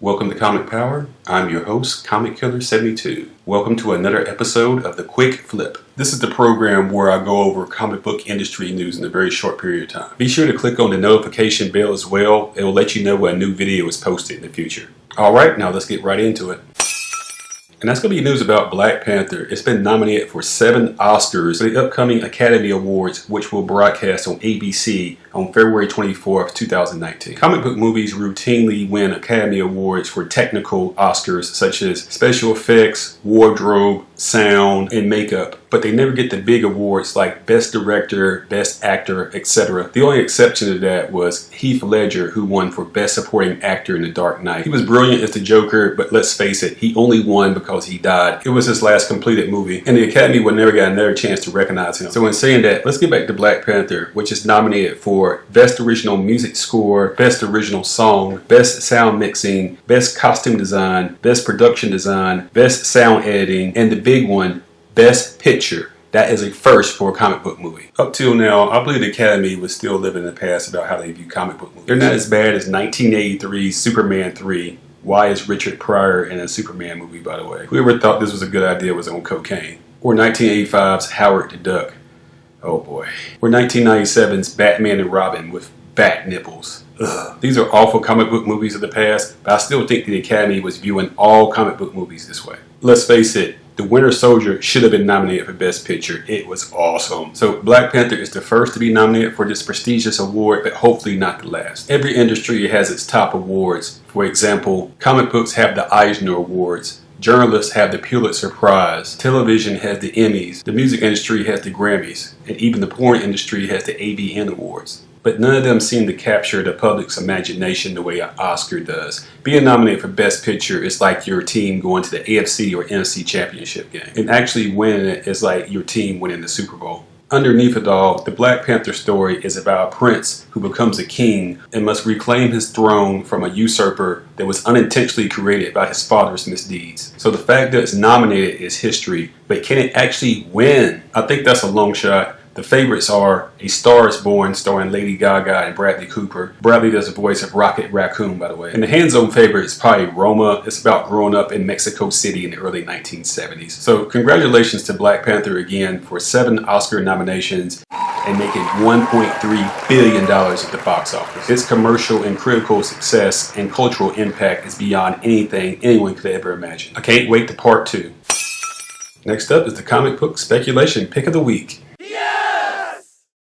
Welcome to Comic Power. I'm your host, Comic Killer 72. Welcome to another episode of The Quick Flip. This is the program where I go over comic book industry news in a very short period of time. Be sure to click on the notification bell as well. It will let you know when a new video is posted in the future. Alright, now let's get right into it. And that's going to be news about Black Panther. It's been nominated for 7 Oscars for the upcoming Academy Awards, which will broadcast on ABC on February 24th, 2019. Comic book movies routinely win Academy Awards for technical Oscars such as special effects, wardrobe, sound, and makeup, but they never get the big awards like Best Director, Best Actor, etc. The only exception to that was Heath Ledger, who won for Best Supporting Actor in The Dark Knight. He was brilliant as the Joker, but let's face it, he only won because he died. It was his last completed movie, and the Academy would never get another chance to recognize him. So in saying that, let's get back to Black Panther, which is nominated for Best Original Music Score, Best Original Song, Best Sound Mixing, Best Costume Design, Best Production Design, Best Sound Editing, and the big one, Best Picture. That is a first for a comic book movie. Up till now, I believe the Academy was still living in the past about how they view comic book movies. They're not as bad as 1983's Superman 3. Why is Richard Pryor in a Superman movie, by the way? Whoever thought this was a good idea was on cocaine. Or 1985's Howard the Duck. Oh boy. Or 1997's Batman and Robin with bat nipples. Ugh. These are awful comic book movies of the past, but I still think the Academy was viewing all comic book movies this way. Let's face it, The Winter Soldier should have been nominated for Best Picture. It was awesome. So Black Panther is the first to be nominated for this prestigious award, but hopefully not the last. Every industry has its top awards. For example, comic books have the Eisner Awards. Journalists have the Pulitzer Prize. Television has the Emmys. The music industry has the Grammys. And even the porn industry has the AVN Awards. But none of them seem to capture the public's imagination the way an Oscar does. Being nominated for Best Picture is like your team going to the AFC or NFC championship game. And actually winning it is like your team winning the Super Bowl. Underneath it all, the Black Panther story is about a prince who becomes a king and must reclaim his throne from a usurper that was unintentionally created by his father's misdeeds. So the fact that it's nominated is history, but can it actually win? I think that's a long shot. The favorites are A Star is Born, starring Lady Gaga and Bradley Cooper. Bradley does the voice of Rocket Raccoon, by the way. And the hands-on favorite is probably Roma. It's about growing up in Mexico City in the early 1970s. So congratulations to Black Panther again for 7 Oscar nominations and making $1.3 billion at the box office. Its commercial and critical success and cultural impact is beyond anything anyone could ever imagine. I can't wait to part 2. Next up is the comic book speculation pick of the week.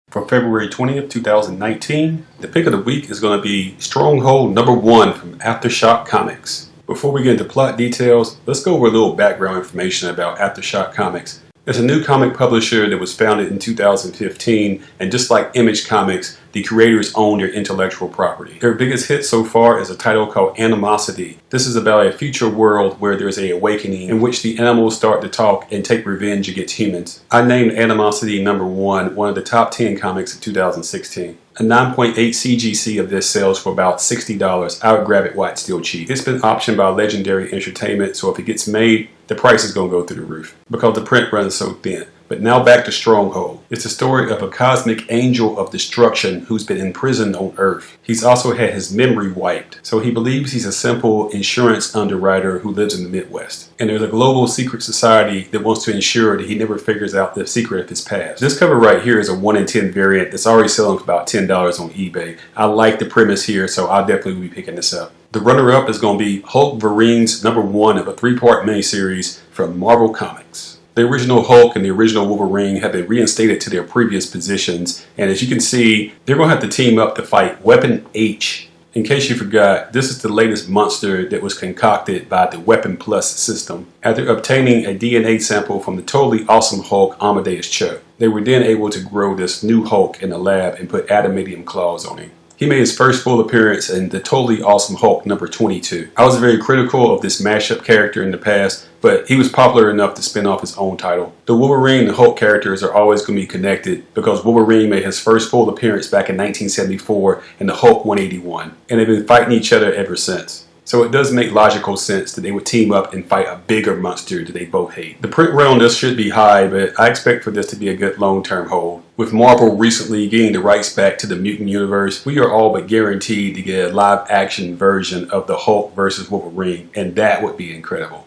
For February 20th, 2019, the pick of the week is going to be Stronghold #1 from Aftershock Comics. Before we get into plot details, let's go over a little background information about Aftershock Comics. It's a new comic publisher that was founded in 2015, and just like Image Comics, the creators own their intellectual property. Their biggest hit so far is a title called Animosity. This is about a future world where there's an awakening in which the animals start to talk and take revenge against humans. I named Animosity #1 one of the top 10 comics of 2016. A 9.8 CGC of this sells for about $60. I would grab it while it's still cheap. It's been optioned by Legendary Entertainment, so if it gets made, the price is going to go through the roof because the print runs so thin. But now back to Stronghold. It's a story of a cosmic angel of destruction who's been imprisoned on Earth. He's also had his memory wiped, so he believes he's a simple insurance underwriter who lives in the Midwest. And there's a global secret society that wants to ensure that he never figures out the secret of his past. This cover right here is a 1 in 10 variant that's already selling for about $10 on eBay. I like the premise here, so I'll definitely be picking this up. The runner-up is going to be Hulkverines #1 of a 3-part miniseries from Marvel Comics. The original Hulk and the original Wolverine have been reinstated to their previous positions, and as you can see, they're going to have to team up to fight Weapon H. In case you forgot, this is the latest monster that was concocted by the Weapon Plus system. After obtaining a DNA sample from the totally awesome Hulk Amadeus Cho, they were then able to grow this new Hulk in the lab and put adamantium claws on him. He made his first full appearance in the Totally Awesome Hulk #22. I was very critical of this mashup character in the past, but he was popular enough to spin off his own title. The Wolverine and Hulk characters are always going to be connected because Wolverine made his first full appearance back in 1974 in the Hulk 181, and they've been fighting each other ever since. So it does make logical sense that they would team up and fight a bigger monster that they both hate. The print run on this should be high, but I expect for this to be a good long-term hold. With Marvel recently getting the rights back to the mutant universe, we are all but guaranteed to get a live action version of the Hulk versus Wolverine, and that would be incredible.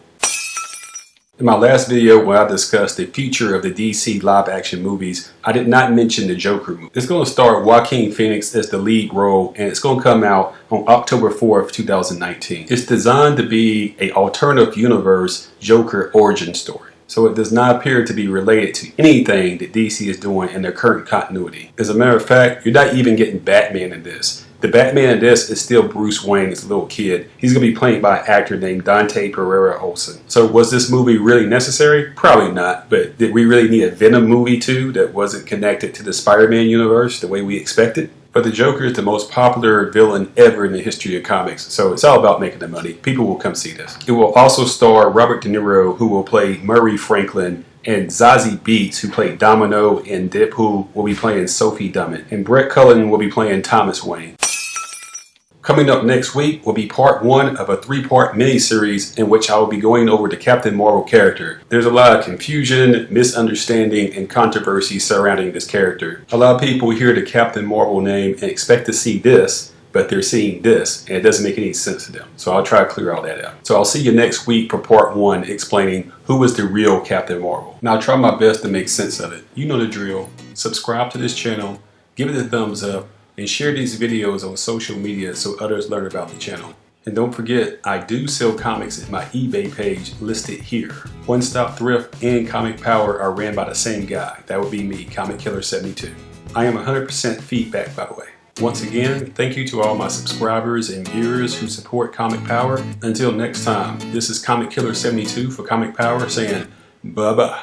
In my last video where I discussed the future of the DC live action movies, I did not mention the Joker movie. It's going to star Joquain Phoenix as the lead role, and it's going to come out on October 4th, 2019. It's designed to be an alternative universe Joker origin story, so it does not appear to be related to anything that DC is doing in their current continuity. As a matter of fact, you're not even getting Batman in this. The Batman in this is still Bruce Wayne as a little kid. He's going to be played by an actor named Dante Pereira Olsen. So was this movie really necessary? Probably not, but did we really need a Venom movie too that wasn't connected to the Spider-Man universe the way we expected? But the Joker is the most popular villain ever in the history of comics, so it's all about making the money. People will come see this. It will also star Robert De Niro, who will play Murray Franklin, and Zazie Beetz, who played Domino in Deadpool, will be playing Sophie Dummett, and Brett Cullen will be playing Thomas Wayne. Coming up next week will be part 1 of a 3-part miniseries in which I will be going over the Captain Marvel character. There's a lot of confusion, misunderstanding, and controversy surrounding this character. A lot of people hear the Captain Marvel name and expect to see this, but they're seeing this, and it doesn't make any sense to them. So I'll try to clear all that out. So I'll see you next week for part 1 explaining who is the real Captain Marvel. Now I'll try my best to make sense of it. You know the drill. Subscribe to this channel, give it a thumbs up, and share these videos on social media so others learn about the channel. And don't forget, I do sell comics at my eBay page listed here. One Stop Thrift and Comic Power are ran by the same guy. That would be me, Comic Killer 72. I am 100% feedback, by the way. Once again, thank you to all my subscribers and viewers who support Comic Power. Until next time, this is Comic Killer 72 for Comic Power saying bye-bye.